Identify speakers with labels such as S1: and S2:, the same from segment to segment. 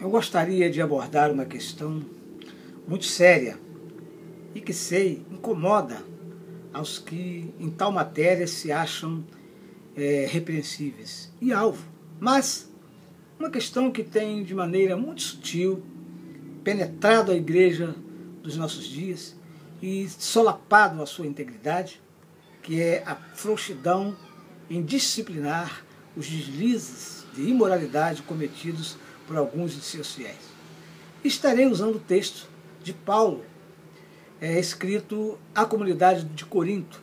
S1: Eu gostaria de abordar uma questão muito séria e que sei incomoda aos que em tal matéria se acham repreensíveis e alvo, mas uma questão que tem de maneira muito sutil penetrado a igreja dos nossos dias e solapado a sua integridade, que é a frouxidão em disciplinar os deslizes de imoralidade cometidos por alguns de seus fiéis. Estarei usando o texto de Paulo, escrito à comunidade de Corinto,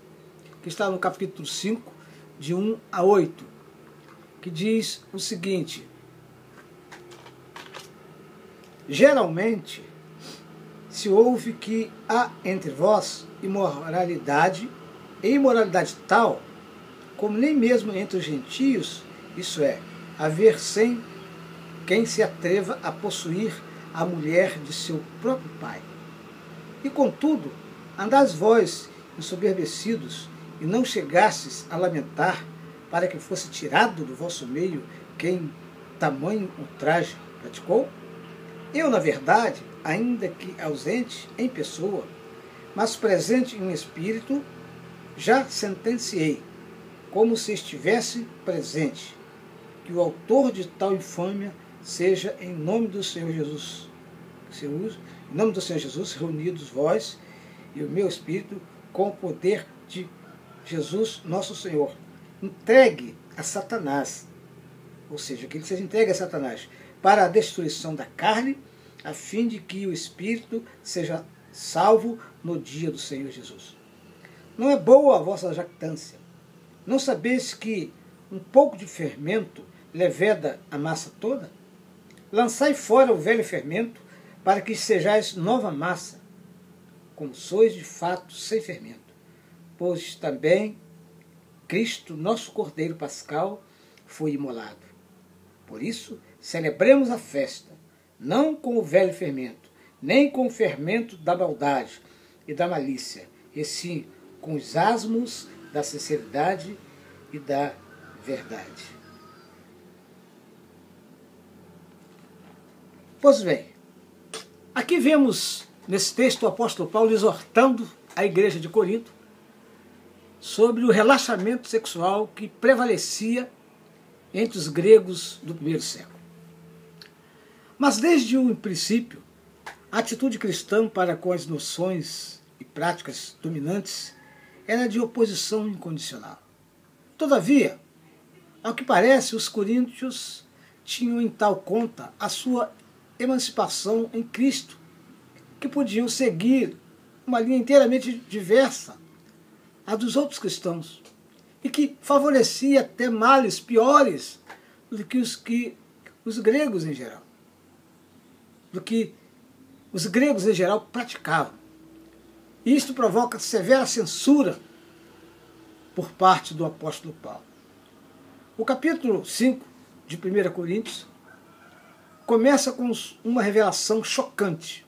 S1: que está no capítulo 5, de 1 a 8, que diz o seguinte: geralmente se ouve que há entre vós imoralidade, e imoralidade tal, como nem mesmo entre os gentios, isso é, haver sem quem se atreva a possuir a mulher de seu próprio pai. E contudo, andais vós ensoberbecidos, e não chegastes a lamentar para que fosse tirado do vosso meio quem tamanho ultraje praticou? Eu, na verdade, ainda que ausente em pessoa, mas presente em espírito, já sentenciei, como se estivesse presente, que o autor de tal infâmia seja em nome do Senhor Jesus. Em nome do Senhor Jesus, reunidos vós e o meu espírito, com o poder de Jesus, nosso Senhor, entregue a Satanás, ou seja, que ele seja entregue a Satanás, para a destruição da carne, a fim de que o espírito seja salvo no dia do Senhor Jesus. Não é boa a vossa jactância. Não sabeis que um pouco de fermento leveda a massa toda? Lançai fora o velho fermento, para que sejais nova massa, como sois de fato sem fermento. Pois também Cristo, nosso Cordeiro Pascal, foi imolado. Por isso, celebremos a festa, não com o velho fermento, nem com o fermento da maldade e da malícia, e sim com os asmos da sinceridade e da verdade. Pois bem, aqui vemos nesse texto o apóstolo Paulo exortando a igreja de Corinto sobre o relaxamento sexual que prevalecia entre os gregos do primeiro século. Mas desde o princípio, a atitude cristã para com as noções e práticas dominantes era de oposição incondicional. Todavia, ao que parece, os coríntios tinham em tal conta a sua emancipação em Cristo, que podiam seguir uma linha inteiramente diversa à dos outros cristãos, e que favorecia até males piores do que os gregos em geral, do que os gregos em geral praticavam. E isto provoca severa censura por parte do apóstolo Paulo. O capítulo 5 de 1 Coríntios começa com uma revelação chocante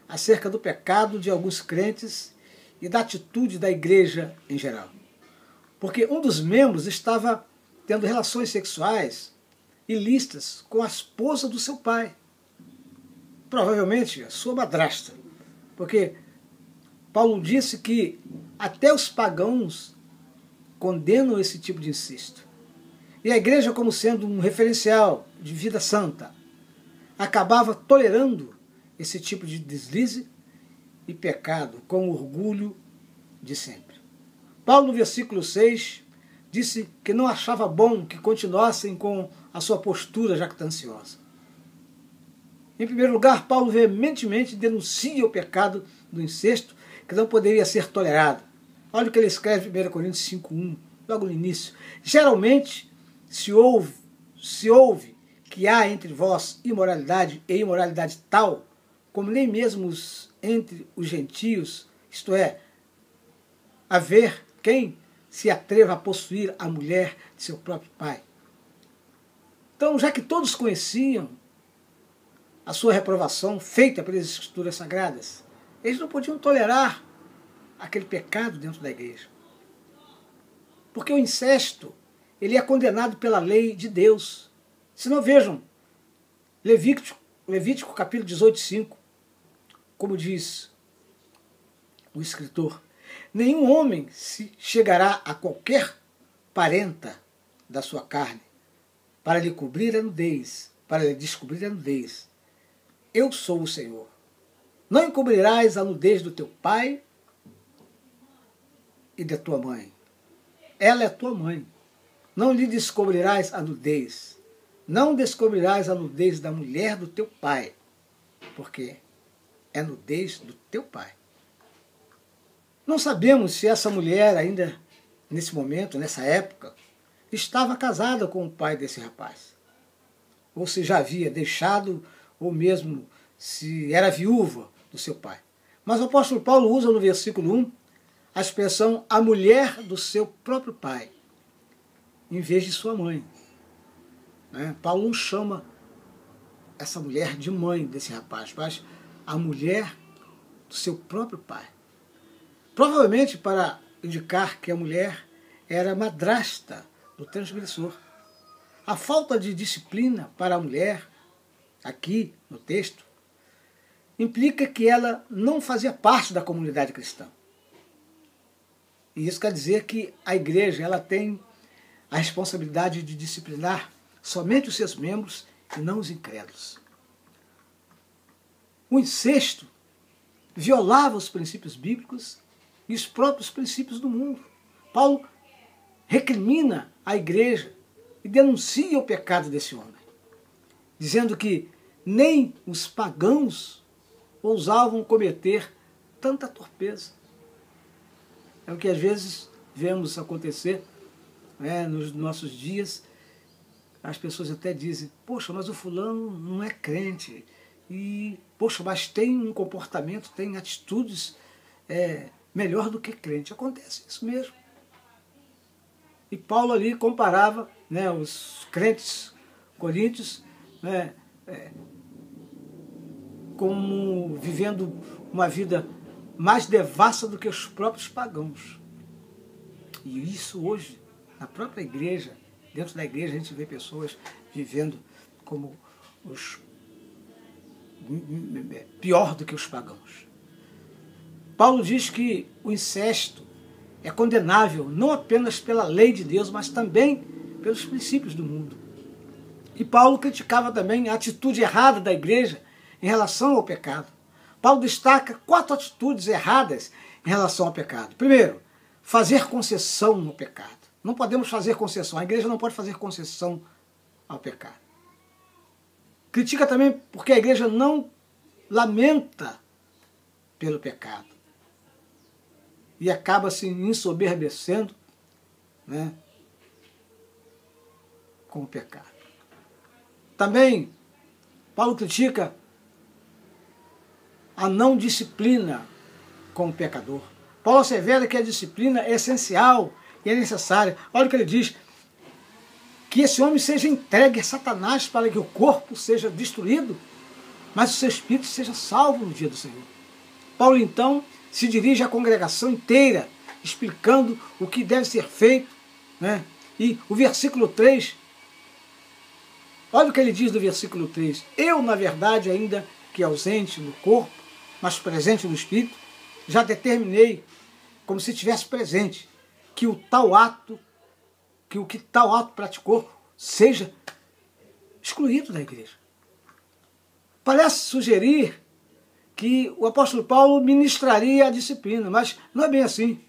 S1: acerca do pecado de alguns crentes e da atitude da igreja em geral. Porque um dos membros estava tendo relações sexuais ilícitas com a esposa do seu pai, provavelmente a sua madrasta, porque Paulo disse que até os pagãos condenam esse tipo de incesto. E a igreja, como sendo um referencial de vida santa, acabava tolerando esse tipo de deslize e pecado com orgulho de sempre. Paulo, no versículo 6, disse que não achava bom que continuassem com a sua postura jactanciosa. Em primeiro lugar, Paulo veementemente denuncia o pecado do incesto, que não poderia ser tolerado. Olha o que ele escreve em 1 Coríntios 5:1, logo no início. Geralmente se ouve que há entre vós imoralidade e imoralidade tal, como nem mesmo entre os gentios, isto é, haver quem se atreva a possuir a mulher de seu próprio pai. Então, já que todos conheciam a sua reprovação feita pelas Escrituras Sagradas, eles não podiam tolerar aquele pecado dentro da igreja. Porque o incesto, ele é condenado pela lei de Deus. Se não, vejam, Levítico Levítico capítulo 18, 5, como diz o escritor, nenhum homem se chegará a qualquer parenta da sua carne para lhe cobrir a nudez, para lhe descobrir a nudez. Eu sou o Senhor. Não encobrirás a nudez do teu pai e da tua mãe. Ela é tua mãe. Não lhe descobrirás a nudez. Não descobrirás a nudez da mulher do teu pai, porque é nudez do teu pai. Não sabemos se essa mulher ainda, nesse momento, nessa época, estava casada com o pai desse rapaz, ou se já havia deixado, ou mesmo se era viúva do seu pai. Mas o apóstolo Paulo usa no versículo 1 a expressão a mulher do seu próprio pai, em vez de sua mãe. Paulo não chama essa mulher de mãe desse rapaz, mas a mulher do seu próprio pai. Provavelmente para indicar que a mulher era madrasta do transgressor. A falta de disciplina para a mulher, aqui no texto, implica que ela não fazia parte da comunidade cristã. E isso quer dizer que a igreja ela tem a responsabilidade de disciplinar somente os seus membros e não os incrédulos. O incesto violava os princípios bíblicos e os próprios princípios do mundo. Paulo recrimina a igreja e denuncia o pecado desse homem, dizendo que nem os pagãos ousavam cometer tanta torpeza. É o que às vezes vemos acontecer nos nossos dias. As pessoas até dizem, poxa, mas o fulano não é crente. E, poxa, mas tem um comportamento, tem atitudes melhor do que crente. Acontece isso mesmo. E Paulo ali comparava os crentes coríntios como vivendo uma vida mais devassa do que os próprios pagãos. E isso hoje, na própria igreja, dentro da igreja a gente vê pessoas vivendo como pior do que os pagãos. Paulo diz que o incesto é condenável não apenas pela lei de Deus, mas também pelos princípios do mundo. E Paulo criticava também a atitude errada da igreja em relação ao pecado. Paulo destaca 4 atitudes erradas em relação ao pecado. Primeiro, fazer concessão no pecado. Não podemos fazer concessão. A igreja não pode fazer concessão ao pecado. Critica também porque a igreja não lamenta pelo pecado. E acaba se ensoberbecendo com o pecado. Também, Paulo critica a não disciplina com o pecador. Paulo assevera que a disciplina é essencial e é necessária. Olha o que ele diz, que esse homem seja entregue a Satanás para que o corpo seja destruído, mas o seu espírito seja salvo no dia do Senhor. Paulo, então, se dirige à congregação inteira, explicando o que deve ser feito. E o versículo 3, olha o que ele diz do versículo 3. Eu, na verdade, ainda que ausente no corpo, mas presente no espírito, já determinei, como se estivesse presente, que o que tal ato praticou seja excluído da igreja. Parece sugerir que o apóstolo Paulo ministraria a disciplina, mas não é bem assim.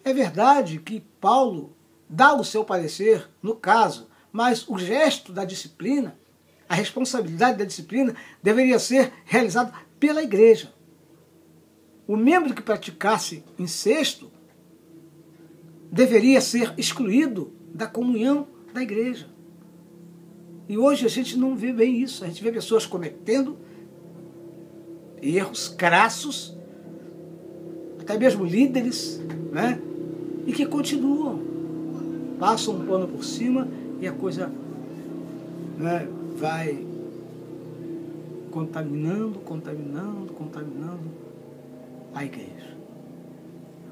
S1: É verdade que Paulo dá o seu parecer no caso, mas o gesto da disciplina, a responsabilidade da disciplina deveria ser realizada pela igreja. O membro que praticasse incesto deveria ser excluído da comunhão da igreja. E hoje a gente não vê bem isso. A gente vê pessoas cometendo erros crassos, até mesmo líderes, e que continuam. Passam um pano por cima e a coisa vai contaminando a igreja.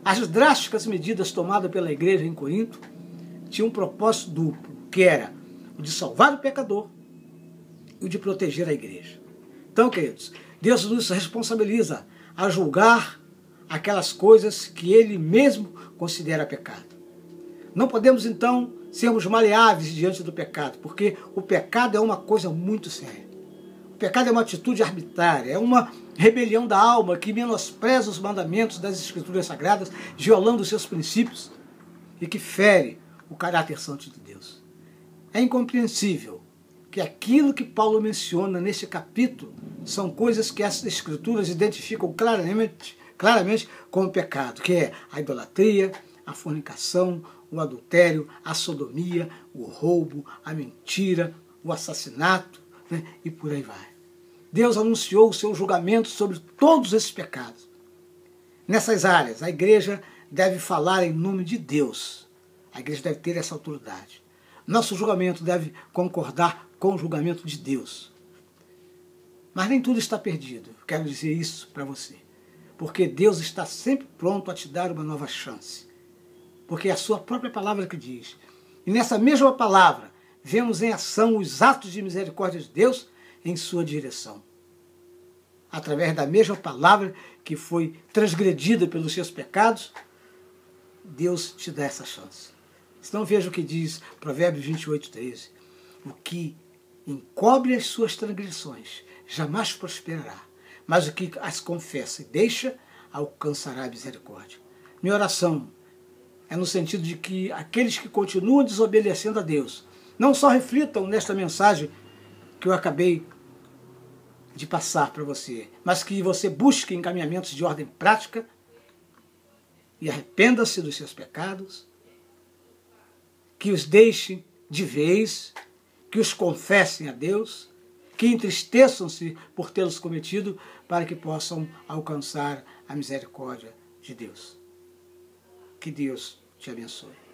S1: As drásticas medidas tomadas pela igreja em Corinto tinham um propósito duplo, que era o de salvar o pecador e o de proteger a igreja. Então, queridos, Deus nos responsabiliza a julgar aquelas coisas que Ele mesmo considera pecado. Não podemos, então, sermos maleáveis diante do pecado, porque o pecado é uma coisa muito séria. O pecado é uma atitude arbitrária, é uma rebelião da alma que menospreza os mandamentos das Escrituras Sagradas, violando os seus princípios e que fere o caráter santo de Deus. É incompreensível que aquilo que Paulo menciona neste capítulo são coisas que as Escrituras identificam claramente como pecado, que é a idolatria, a fornicação, o adultério, a sodomia, o roubo, a mentira, o assassinato, né? E por aí vai. Deus anunciou o seu julgamento sobre todos esses pecados. Nessas áreas, a igreja deve falar em nome de Deus. A igreja deve ter essa autoridade. Nosso julgamento deve concordar com o julgamento de Deus. Mas nem tudo está perdido. Quero dizer isso para você. Porque Deus está sempre pronto a te dar uma nova chance. Porque é a sua própria palavra que diz. E nessa mesma palavra, vemos em ação os atos de misericórdia de Deus em sua direção. Através da mesma palavra que foi transgredida pelos seus pecados, Deus te dá essa chance. Então veja o que diz Provérbios 28:13. O que encobre as suas transgressões jamais prosperará, mas o que as confessa e deixa alcançará a misericórdia. Minha oração é no sentido de que aqueles que continuam desobedecendo a Deus não só reflitam nesta mensagem que eu acabei de passar para você, mas que você busque encaminhamentos de ordem prática e arrependa-se dos seus pecados, que os deixe de vez, que os confessem a Deus, que entristeçam-se por tê-los cometido, para que possam alcançar a misericórdia de Deus. Que Deus te abençoe.